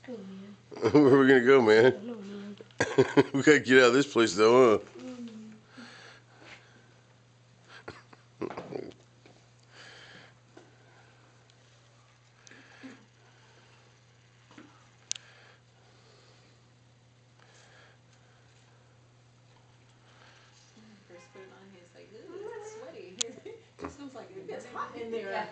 Oh, man. Where are we gonna go, man? I don't know, man. We gotta get out of this place, though, huh? First put it on, he's like, ooh, it's sweaty. It smells like it's hot in there.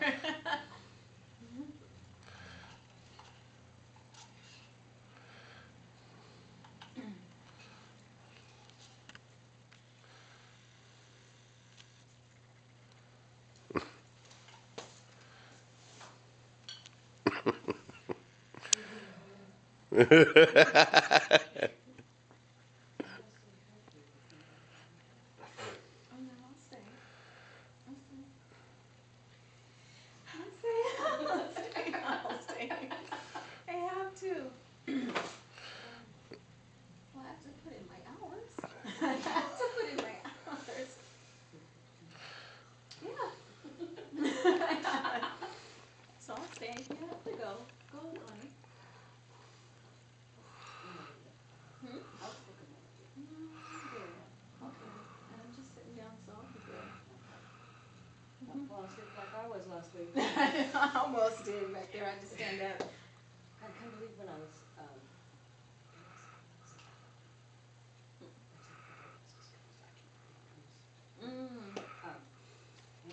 Oh no, I'll stay. I'll stay. I'll stay. I'll stay. I have to. Well, I have to put in my hours. I have to put in my hours. Yeah. So I'll stay. You have to go. Go, Connie. Hmm? Okay. And I'm just sitting down, so I'll be good. Well, I sleep like I was last week. I almost did back there. I had to stand up. I can't believe when I was,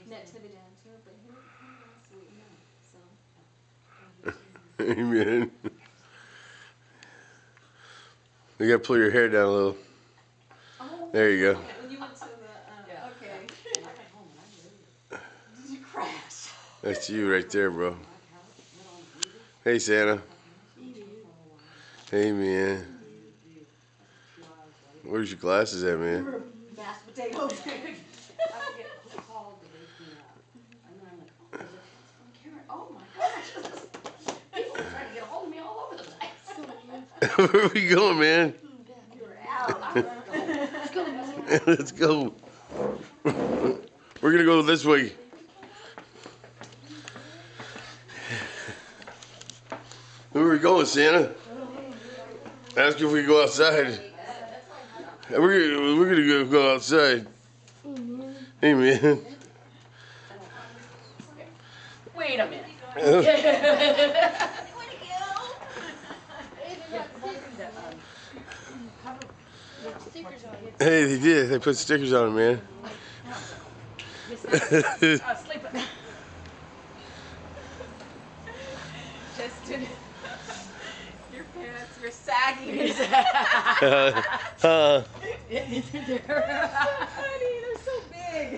Nativity dancer, but he didn't come last week. No. So. Amen. You gotta pull your hair down a little. Oh, There you go. when you went to the, Yeah. okay. I got home and I knew it. Did you crash? That's you right there, bro. My couch, put on TV. Hey, Santa. Hey, man. 2 hours later. Where's your glasses at, man? Mashed potatoes. I forget who called to wake me up. And then I'm like, oh, is it from Karen? Oh my gosh. People are trying to get a hold of me all over the place. Where are we going, man? You're out. Let's go, man. Let's go. We're gonna go this way. Where are we going, Santa? Ask if we can go outside. We're gonna go outside. Hey, man. Wait a minute. Stickers on it. Hey, they did. They put stickers on it, man. Sleep it. Justin, your pants, you're sagging. Uh, So funny, they're so big.